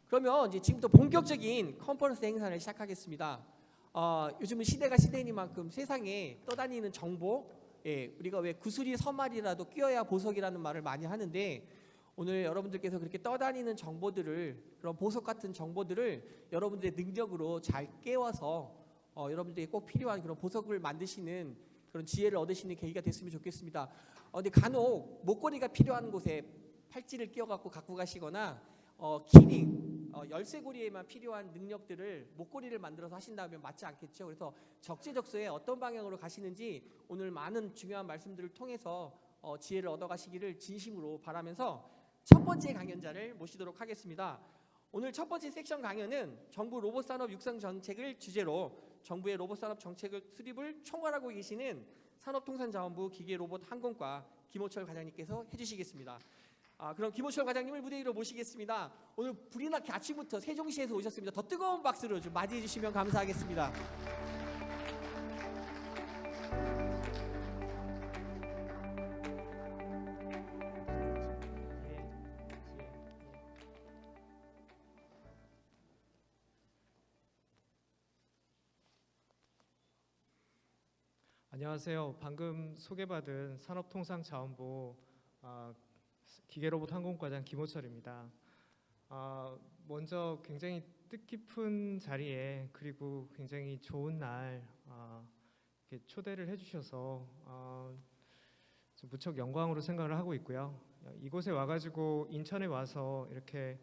그러면 이제 지금부터 본격적인 컨퍼런스 행사를 시작하겠습니다. 요즘은 시대가 시대이니만큼 세상에 떠다니는 정보, 우리가 왜 구슬이 서말이라도 끼어야 보석이라는 말을 많이 하는데, 오늘 여러분들께서 그렇게 떠다니는 정보들을, 그런 보석 같은 정보들을 여러분들의 능력으로 잘 깨워서 여러분들이 꼭 필요한 그런 보석을 만드시는 그런 지혜를 얻으시는 계기가 됐으면 좋겠습니다. 근데 간혹 목걸이가 필요한 곳에 팔찌를 끼워갖고 갖고 가시거나 키링, 열쇠고리에만 필요한 능력들을 목걸이를 만들어서 하신다면 맞지 않겠죠. 그래서 적재적소에 어떤 방향으로 가시는지 오늘 많은 중요한 말씀들을 통해서 지혜를 얻어가시기를 진심으로 바라면서 첫 번째 강연자를 모시도록 하겠습니다. 오늘 첫 번째 섹션 강연은 정부 로봇산업 육성 정책을 주제로 정부의 로봇산업 정책을 수립을 총괄하고 계시는 산업통상자원부 기계로봇항공과 김호철 과장님께서 해주시겠습니다. 그럼 김호철 과장님을 무대 위로 모시겠습니다. 오늘 불이 나게 아침부터 세종시에서 오셨습니다. 더 뜨거운 박수로 좀 맞이해 주시면 감사하겠습니다. 안녕하세요. 방금 소개받은 산업통상자원부 기계로봇 항공과장 김호철입니다. 먼저 굉장히 뜻깊은 자리에 그리고 굉장히 좋은 날 이렇게 초대를 해주셔서 무척 영광으로 생각을 하고 있고요. 이곳에 와가지고 인천에 와서 이렇게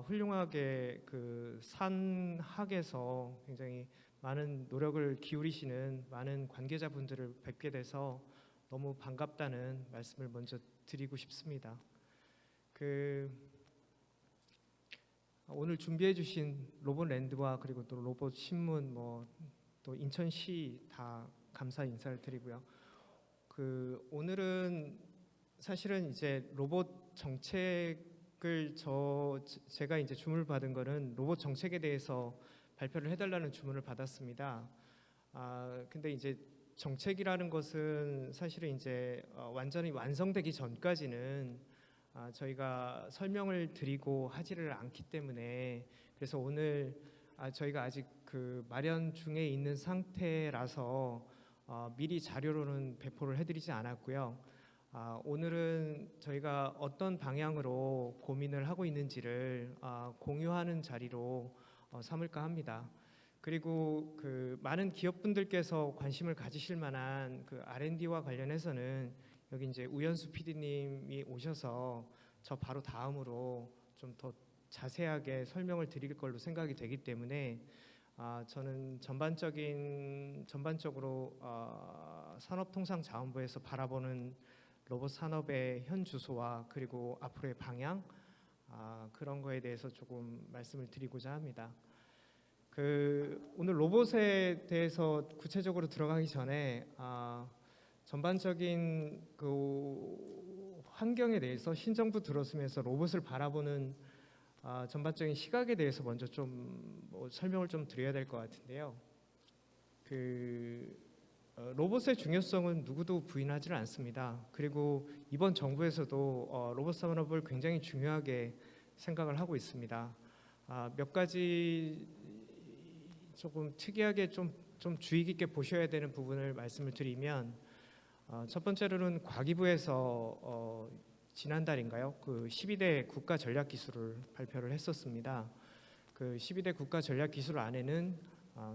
훌륭하게 그 산학에서 굉장히 많은 노력을 기울이시는 많은 관계자분들을 뵙게 돼서 너무 반갑다는 말씀을 먼저 드리고 싶습니다. 오늘 준비해 주신 로봇랜드와 그리고 또 로봇 신문 또 인천시 다 감사 인사를 드리고요. 오늘은 사실은 이제 로봇 정책을 제가 이제 주문을 받은 거는 로봇 정책에 대해서 발표를 해달라는 주문을 받았습니다. 근데 이제 정책이라는 것은 사실은 이제 완전히 완성되기 전까지는 저희가 설명을 드리고 하지를 않기 때문에, 그래서 오늘 저희가 아직 마련 중에 있는 상태라서 미리 자료로는 배포를 해드리지 않았고요. 오늘은 저희가 어떤 방향으로 고민을 하고 있는지를 공유하는 자리로 삼을까 합니다. 그리고 많은 기업분들께서 관심을 가지실 만한 R&D와 관련해서는 여기 이제 우연수 PD님이 오셔서 저 바로 다음으로 좀 더 자세하게 설명을 드릴 걸로 생각이 되기 때문에 저는 전반적으로 산업통상자원부에서 바라보는 로봇 산업의 현 주소와 그리고 앞으로의 방향, 그런 거에 대해서 조금 말씀을 드리고자 합니다. 오늘 로봇에 대해서 구체적으로 들어가기 전에 전반적인 환경에 대해서 신정부 들어서면서 로봇을 바라보는 전반적인 시각에 대해서 먼저 좀 설명을 좀 드려야 될 것 같은데요. 로봇의 중요성은 누구도 부인하지는 않습니다. 그리고 이번 정부에서도 로봇 산업을 굉장히 중요하게 생각을 하고 있습니다. 몇 가지 조금 특이하게 좀 주의 깊게 보셔야 되는 부분을 말씀을 드리면, 첫 번째로는 과기부에서 지난달인가요? 12대 국가 전략 기술을 발표를 했었습니다. 12대 국가 전략 기술 안에는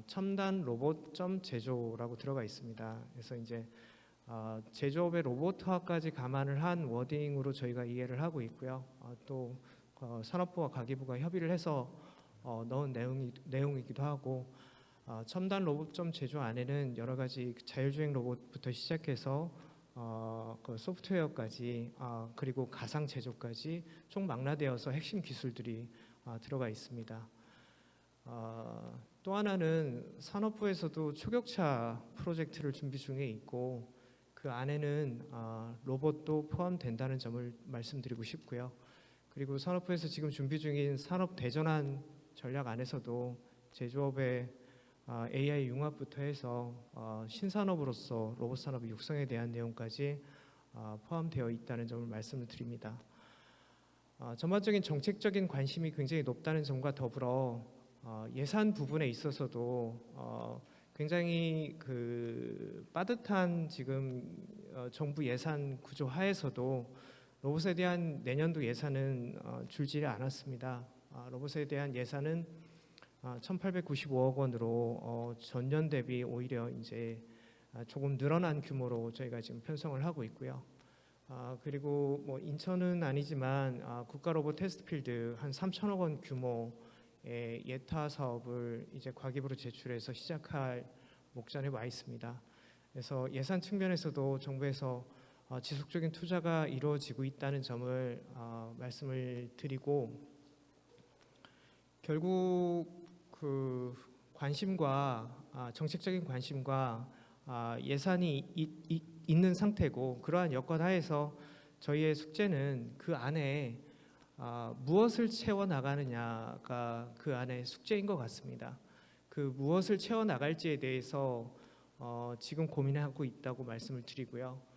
첨단 로봇 제조라고 들어가 있습니다. 그래서 이제 제조업의 로봇화까지 감안을 한 워딩으로 저희가 이해를 하고 있고요. 또 산업부와 과기부가 협의를 해서 넣은 내용이기도 하고, 첨단 로봇 제조 안에는 여러 가지 자율주행 로봇부터 시작해서 소프트웨어까지 그리고 가상 제조까지 총망라되어서 핵심 기술들이 들어가 있습니다. 또 하나는 산업부에서도 초격차 프로젝트를 준비 중에 있고, 그 안에는 로봇도 포함된다는 점을 말씀드리고 싶고요. 그리고 산업부에서 지금 준비 중인 산업 대전환 전략 안에서도 제조업의 AI 융합부터 해서 신산업으로서 로봇 산업의 육성에 대한 내용까지 포함되어 있다는 점을 말씀을 드립니다. 전반적인 정책적인 관심이 굉장히 높다는 점과 더불어 예산 부분에 있어서도 굉장히 그 빠듯한 지금 정부 예산 구조 하에서도 로봇에 대한 내년도 예산은 줄지를 않았습니다. 로봇에 대한 예산은 1,895억 원으로 전년 대비 오히려 이제 조금 늘어난 규모로 저희가 지금 편성을 하고 있고요. 그리고 뭐 인천은 아니지만 국가 로봇 테스트 필드 한 3천억 원 규모의 예타 사업을 이제 과기부로 제출해서 시작할 목전에 와 있습니다. 그래서 예산 측면에서도 정부에서 지속적인 투자가 이루어지고 있다는 점을 말씀을 드리고, 결국 그 관심과 정책적인 관심과 예산이 있는 상태고, 그러한 여건 하에서 저희의 숙제는 그 안에 무엇을 채워 나가느냐가 그 안에 숙제인 것 같습니다. 그 무엇을 채워 나갈지에 대해서 지금 고민하고 있다고 말씀을 드리고요.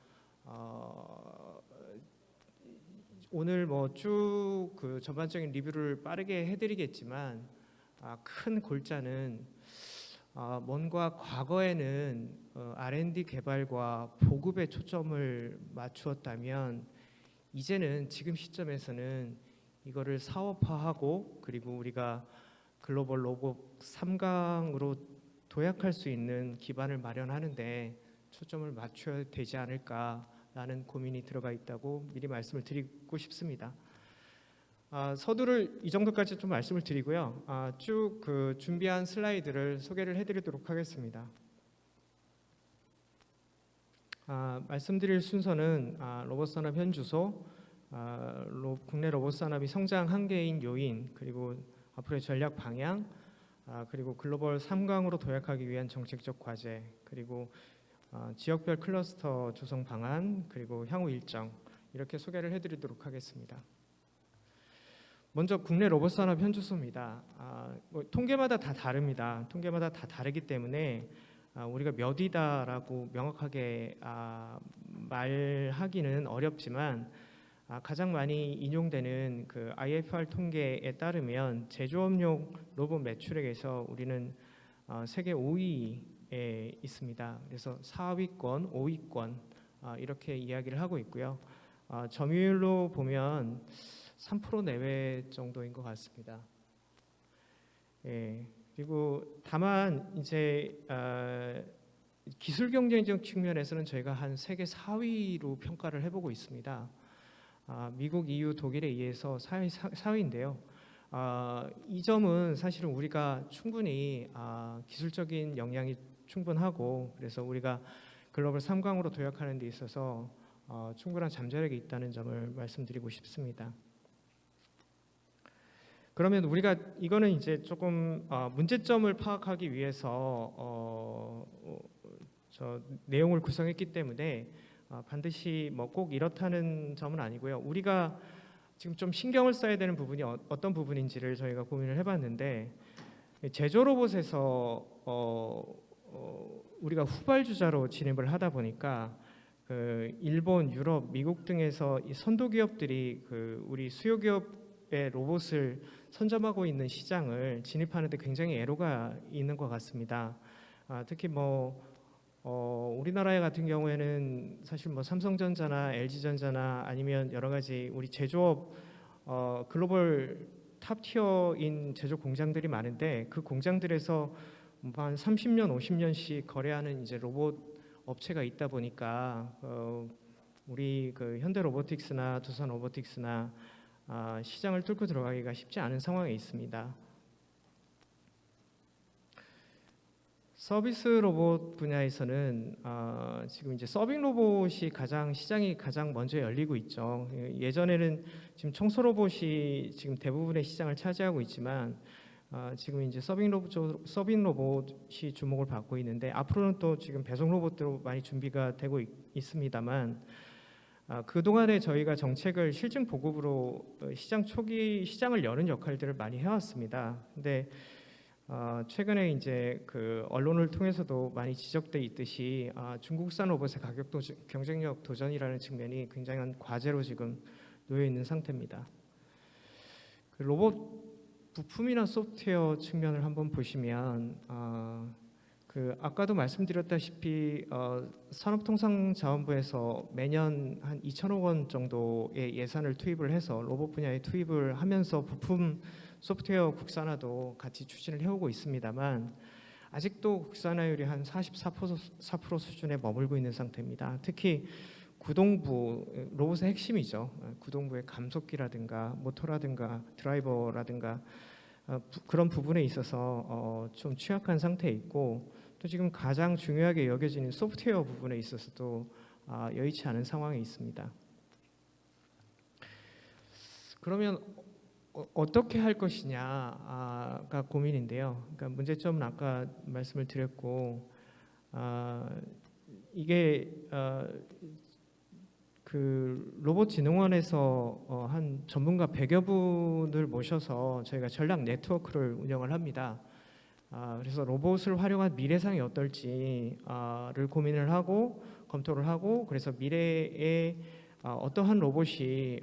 오늘 뭐 쭉 그 전반적인 리뷰를 빠르게 해드리겠지만 큰 골자는 뭔가 과거에는 R&D 개발과 보급에 초점을 맞추었다면 이제는 지금 시점에서는 이거를 사업화하고, 그리고 우리가 글로벌 로봇 3강으로 도약할 수 있는 기반을 마련하는데 초점을 맞춰야 되지 않을까라는 고민이 들어가 있다고 미리 말씀을 드리고 싶습니다. 서두를 이 정도까지 좀 말씀을 드리고요. 쭉 그 준비한 슬라이드를 소개를 해드리도록 하겠습니다. 말씀드릴 순서는 로봇 산업 현주소, 국내 로봇 산업이 성장 한계인 요인, 그리고 앞으로의 전략 방향, 그리고 글로벌 3강으로 도약하기 위한 정책적 과제, 그리고 지역별 클러스터 조성 방안, 그리고 향후 일정, 이렇게 소개를 해드리도록 하겠습니다. 먼저 국내 로봇 산업 현주소입니다. 뭐 통계마다 다 다릅니다. 통계마다 다 다르기 때문에 우리가 몇 위다라고 명확하게 말하기는 어렵지만, 가장 많이 인용되는 그 IFR 통계에 따르면 제조업용 로봇 매출액에서 우리는 세계 5위에 있습니다. 그래서 4위권, 5위권 이렇게 이야기를 하고 있고요. 점유율로 보면 3% 내외 정도인 것 같습니다. 그리고 다만 이제 기술 경쟁적 측면에서는 저희가 한 세계 4위로 평가를 해보고 있습니다. 미국, EU, 독일에 의해서 4위인데요. 이 점은 사실은 우리가 충분히 기술적인 역량이 충분하고, 그래서 우리가 글로벌 3강으로 도약하는 데 있어서 충분한 잠재력이 있다는 점을 말씀드리고 싶습니다. 그러면 우리가 이거는 이제 조금 문제점을 파악하기 위해서 저 내용을 구성했기 때문에 반드시 뭐 꼭 이렇다는 점은 아니고요. 우리가 지금 좀 신경을 써야 되는 부분이 어떤 부분인지를 저희가 고민을 해봤는데, 제조 로봇에서 우리가 후발주자로 진입을 하다 보니까 그 일본, 유럽, 미국 등에서 이 선도 기업들이 그 우리 수요 기업의 로봇을 선점하고 있는 시장을 진입하는 데 굉장히 애로가 있는 것 같습니다. 특히 뭐 우리나라 같은 경우에는 사실 뭐 삼성전자나 LG전자나 아니면 여러 가지 우리 제조업 글로벌 탑 티어인 제조 공장들이 많은데, 그 공장들에서 한 30년, 50년씩 거래하는 이제 로봇 업체가 있다 보니까 우리 그 현대 로보틱스나 두산 로보틱스나 시장을 뚫고 들어가기가 쉽지 않은 상황에 있습니다. 서비스 로봇 분야에서는 지금 이제 서빙 로봇이 시장이 가장 먼저 열리고 있죠. 예전에는 지금 청소 로봇이 지금 대부분의 시장을 차지하고 있지만, 지금 이제 서빙 로봇이 주목을 받고 있는데, 앞으로는 또 지금 배송 로봇도 많이 준비가 되고 있습니다만, 그 동안에 저희가 정책을 실증 보급으로 시장을 여는 역할들을 많이 해왔습니다. 근데 최근에 이제 그 언론을 통해서도 많이 지적돼 있듯이 중국산 로봇의 가격 경쟁력 도전이라는 측면이 굉장한 과제로 지금 놓여 있는 상태입니다. 그 로봇 부품이나 소프트웨어 측면을 한번 보시면 그 아까도 말씀드렸다시피 산업통상자원부에서 매년 한 2천억 원 정도의 예산을 투입을 해서 로봇 분야에 투입을 하면서 부품 소프트웨어 국산화도 같이 추진을 해오고 있습니다만 아직도 국산화율이 한 44% 수준에 머물고 있는 상태입니다. 특히 구동부, 로봇의 핵심이죠. 구동부의 감속기라든가 모터라든가 드라이버라든가 그런 부분에 있어서 좀 취약한 상태에 있고, 또 지금 가장 중요하게 여겨지는 소프트웨어 부분에 있어서도 여의치 않은 상황에 있습니다. 그러면 어떻게 할 것이냐가 고민인데요. 그러니까 문제점은 아까 말씀을 드렸고, 이게 그 로봇진흥원에서 한 전문가 100여 분을 모셔서 저희가 전략 네트워크를 운영을 합니다. 그래서 로봇을 활용한 미래상이 어떨지를 고민을 하고 검토를 하고, 그래서 미래에 어떠한 로봇이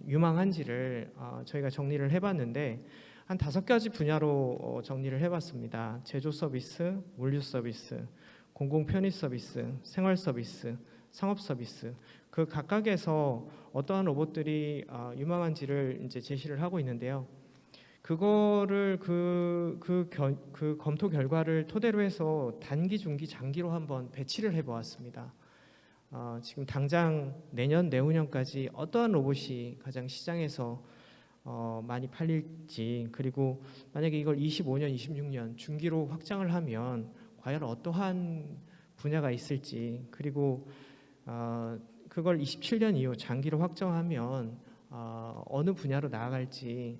유망한지를 저희가 정리를 해봤는데 한 5가지 분야로 정리를 해봤습니다. 제조 서비스, 물류 서비스, 공공 편의 서비스, 생활 서비스, 상업 서비스, 그 각각에서 어떠한 로봇들이 유망한지를 이제 제시를 하고 있는데요. 그거를 그 검토 결과를 토대로 해서 단기, 중기, 장기로 한번 배치를 해보았습니다. 지금 당장 내년, 내후년까지 어떠한 로봇이 가장 시장에서 많이 팔릴지, 그리고 만약에 이걸 25년, 26년 중기로 확장을 하면 과연 어떠한 분야가 있을지, 그리고 그걸 27년 이후 장기로 확정하면 어느 분야로 나아갈지를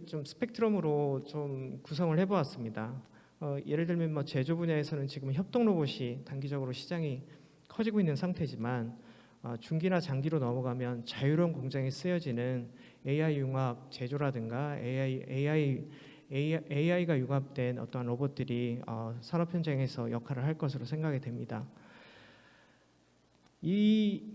좀 스펙트럼으로 좀 구성을 해보았습니다. 예를 들면 뭐 제조 분야에서는 지금 협동 로봇이 단기적으로 시장이 커지고 있는 상태지만 중기나 장기로 넘어가면 자유로운 공장에 쓰여지는 AI 융합 제조라든가 AI가 융합된 어떠한 로봇들이 산업 현장에서 역할을 할 것으로 생각이 됩니다. 이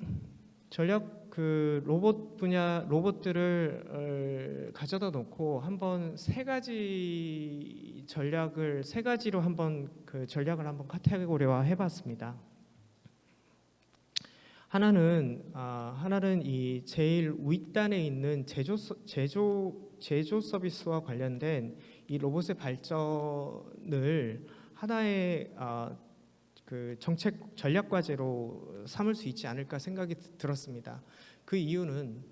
전략 그 로봇 분야 로봇들을 가져다 놓고 한번 세 가지로 한번 그 전략을 한번 카테고리화 해봤습니다. 하나는 이 제일 윗단에 있는 제조 서비스와 관련된 이 로봇의 발전을 하나의 그 정책 전략 과제로 삼을 수 있지 않을까 생각이 들었습니다. 그 이유는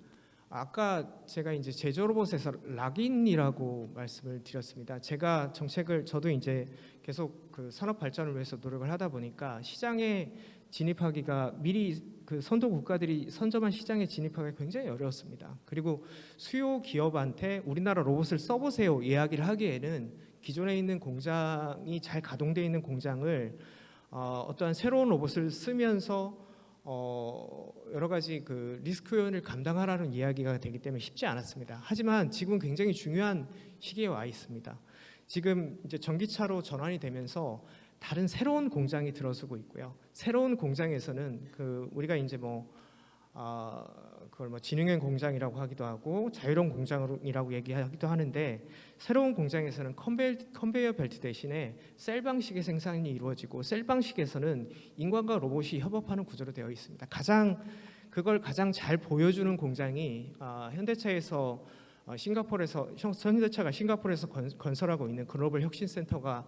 아까 제가 이제 제조 로봇에서 락인이라고 말씀을 드렸습니다. 제가 저도 이제 계속 그 산업 발전을 위해서 노력을 하다 보니까 시장에 진입하기가 미리 그 선도 국가들이 선점한 시장에 진입하기가 굉장히 어려웠습니다. 그리고 수요 기업한테 우리나라 로봇을 써보세요 이야기를 하기에는 기존에 있는 공장이 잘 가동되어 있는 공장을 어떠한 새로운 로봇을 쓰면서 여러 가지 그 리스크 요인을 감당하라는 이야기가 되기 때문에 쉽지 않았습니다. 하지만 지금 굉장히 중요한 시기에 와 있습니다. 지금 이제 전기차로 전환이 되면서 다른 새로운 공장이 들어서고 있고요. 새로운 공장에서는 그 우리가 이제 그걸 지능형 공장이라고 하기도 하고 자유로운 공장이라고 얘기하기도 하는데, 새로운 공장에서는 컨베이어 벨트 대신에 셀 방식의 생산이 이루어지고, 셀 방식에서는 인간과 로봇이 협업하는 구조로 되어 있습니다. 그걸 가장 잘 보여주는 공장이 현대차에서 현대차가 싱가포르에서 건설하고 있는 글로벌 혁신센터가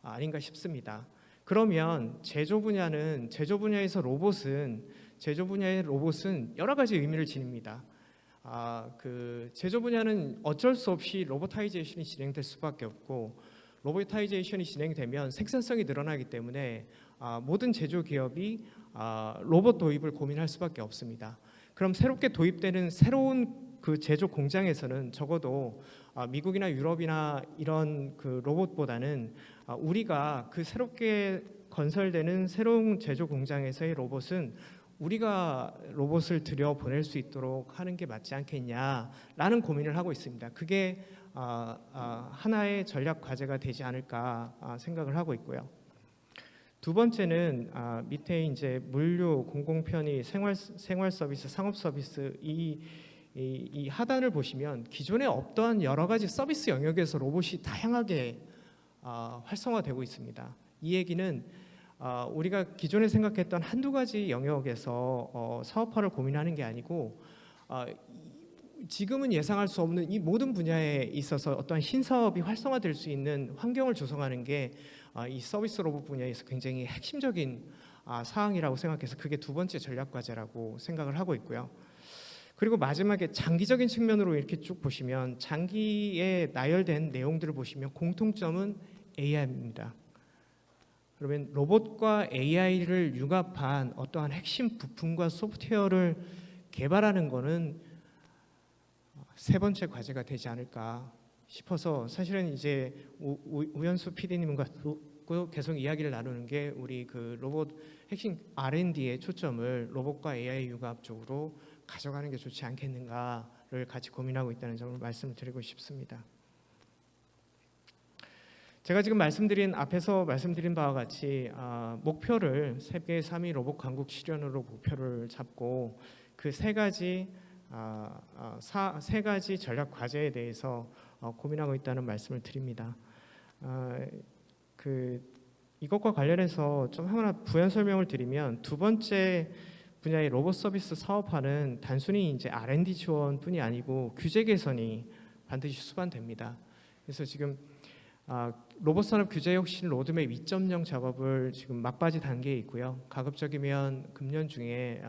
아닌가 싶습니다. 그러면 제조 분야에서 제조 분야의 로봇은 여러 가지 의미를 지닙니다. 그 제조 분야는 어쩔 수 없이 로보타이제이션이 진행될 수밖에 없고, 로보타이제이션이 진행되면 생산성이 늘어나기 때문에 모든 제조 기업이 로봇 도입을 고민할 수밖에 없습니다. 그럼 새롭게 도입되는 새로운 그 제조 공장에서는 적어도 미국이나 유럽이나 이런 그 로봇보다는 우리가 그 새롭게 건설되는 새로운 제조 공장에서의 로봇은 우리가 로봇을 들여 보낼 수 있도록 하는 게 맞지 않겠냐라는 고민을 하고 있습니다. 그게 하나의 전략 과제가 되지 않을까 생각을 하고 있고요. 두 번째는 밑에 이제 물류, 공공편의, 생활 서비스, 상업 서비스 이 이 하단을 보시면 기존에 없던 여러 가지 서비스 영역에서 로봇이 다양하게 활성화되고 있습니다. 이 얘기는 우리가 기존에 생각했던 한두 가지 영역에서 사업화를 고민하는 게 아니고 지금은 예상할 수 없는 이 모든 분야에 있어서 어떠한 신사업이 활성화될 수 있는 환경을 조성하는 게 이 서비스 로봇 분야에서 굉장히 핵심적인 사항이라고 생각해서 그게 두 번째 전략 과제라고 생각을 하고 있고요. 그리고 마지막에 장기적인 측면으로 이렇게 쭉 보시면 장기에 나열된 내용들을 보시면 공통점은 AI입니다. 그러면 로봇과 AI를 융합한 어떠한 핵심 부품과 소프트웨어를 개발하는 것은 세 번째 과제가 되지 않을까 싶어서 사실은 이제 우현수 PD님과 계속 이야기를 나누는 게 우리 그 로봇 핵심 R&D의 초점을 로봇과 AI 융합 쪽으로 가져가는 게 좋지 않겠는가를 같이 고민하고 있다는 점을 말씀을 드리고 싶습니다. 제가 지금 앞에서 말씀드린 바와 같이 목표를 세계 3위 로봇 강국 실현으로 목표를 잡고 그 세 가지 전략 과제에 대해서 고민하고 있다는 말씀을 드립니다. 이것과 관련해서 좀 하나 부연 설명을 드리면 두 번째 분야의 로봇 서비스 사업화는 단순히 이제 R&D 지원뿐이 아니고 규제 개선이 반드시 수반됩니다. 그래서 지금 로봇 산업 규제 혁신 로드맵 2.0 작업을 지금 막바지 단계에 있고요. 가급적이면 금년 중에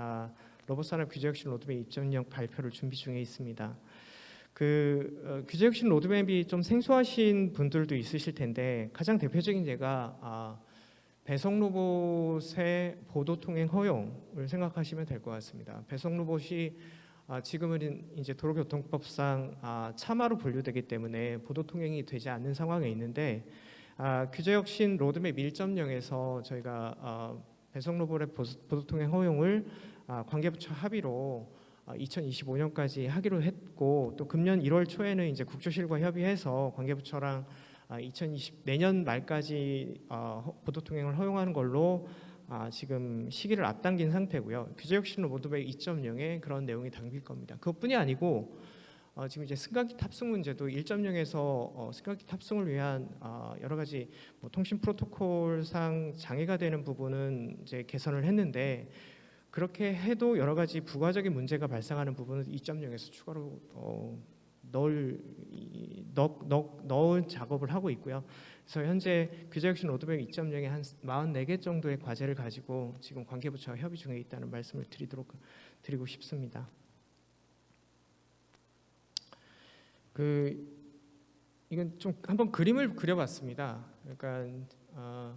로봇 산업 규제 혁신 로드맵 2.0 발표를 준비 중에 있습니다. 규제 혁신 로드맵이 좀 생소하신 분들도 있으실 텐데 가장 대표적인 예가 배송 로봇의 보도 통행 허용을 생각하시면 될 것 같습니다. 배송 로봇이 지금은 이제 도로교통법상 차마로 분류되기 때문에 보도 통행이 되지 않는 상황에 있는데 규제 혁신 로드맵 1.0에서 저희가 배송 로봇의 보도 통행 허용을 관계부처 합의로 2025년까지 하기로 했고 또 금년 1월 초에는 이제 국조실과 협의해서 관계부처랑 내년 말까지 보도 통행을 허용하는 걸로 지금 시기를 앞당긴 상태고요. 규제 혁신 로드맵 2.0에 그런 내용이 담길 겁니다. 그것뿐이 아니고 지금 이제 승강기 탑승 문제도 1.0에서 승강기 탑승을 위한 여러 가지 통신 프로토콜상 장애가 되는 부분은 이제 개선을 했는데 그렇게 해도 여러 가지 부가적인 문제가 발생하는 부분은 2.0에서 추가로 넣은 작업을 하고 있고요. 그래서 현재 규제혁신 로드맵 2.0에 한 44개 정도의 과제를 가지고 지금 관계부처와 협의 중에 있다는 말씀을 드리고 싶습니다. 이건 좀 한번 그림을 그려봤습니다. 그러니까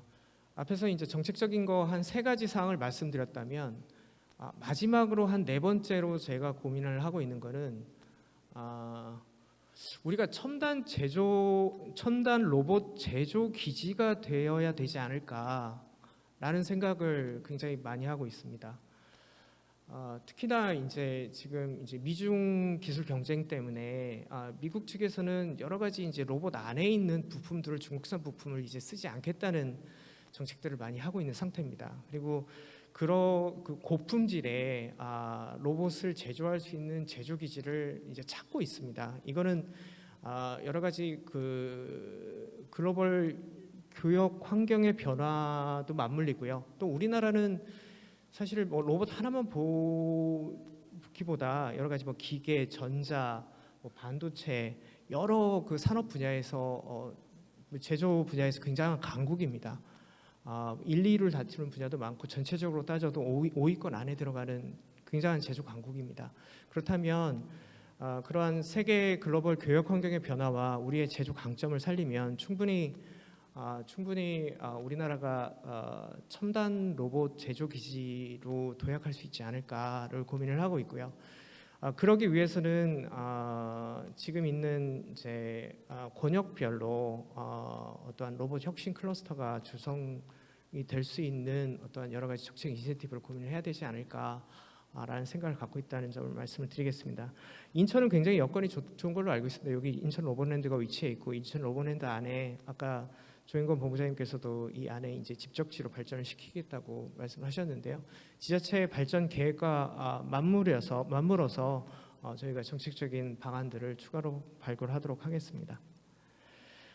앞에서 이제 정책적인 거 한 세 가지 사항을 말씀드렸다면 마지막으로 한 네 번째로 제가 고민을 하고 있는 거는 우리가 첨단 로봇 제조 기지가 되어야 되지 않을까라는 생각을 굉장히 많이 하고 있습니다. 특히나 이제 지금 이제 미중 기술 경쟁 때문에 미국 측에서는 여러 가지 이제 로봇 안에 있는 부품들을 중국산 부품을 이제 쓰지 않겠다는 정책들을 많이 하고 있는 상태입니다. 그리고 그 고품질의 로봇을 제조할 수 있는 제조 기지를 이제 찾고 있습니다. 이거는 여러 가지 글로벌 교역 환경의 변화도 맞물리고요. 또 우리나라는 사실 로봇 하나만 보기보다 여러 가지 기계, 전자, 반도체 여러 산업 분야에서 제조 분야에서 굉장한 강국입니다. 1, 2위를 다투는 분야도 많고 전체적으로 따져도 5위권 안에 들어가는 굉장한 제조 강국입니다. 그렇다면 그러한 세계 글로벌 교역 환경의 변화와 우리의 제조 강점을 살리면 충분히 우리나라가 첨단 로봇 제조 기지로 도약할 수 있지 않을까를 고민을 하고 있고요. 그러기 위해서는 지금 있는 이제 권역별로 어떠한 로봇 혁신 클러스터가 구성이 될 수 있는 어떠한 여러 가지 정책 인센티브를 고민을 해야 되지 않을까라는 생각을 갖고 있다는 점을 말씀을 드리겠습니다. 인천은 굉장히 여건이 좋은 걸로 알고 있습니다. 여기 인천 로봇랜드가 위치해 있고 인천 로봇랜드 안에 아까 조인권 본부장님께서도 이 안에 이제 집적지로 발전을 시키겠다고 말씀하셨는데요. 지자체의 발전 계획과 맞물어서 저희가 정책적인 방안들을 추가로 발굴하도록 하겠습니다.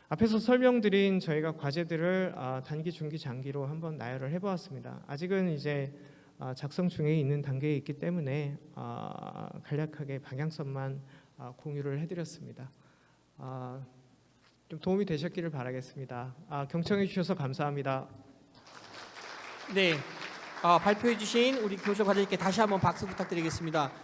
앞에서 설명드린 저희가 과제들을 단기, 중기, 장기로 한번 나열을 해보았습니다. 아직은 이제 작성 중에 있는 단계에 있기 때문에 간략하게 방향성만 공유를 해드렸습니다. 좀 도움이 되셨기를 바라겠습니다. 경청해 주셔서 감사합니다. 네, 발표해 주신 우리 교수 과장님께 다시 한번 박수 부탁드리겠습니다.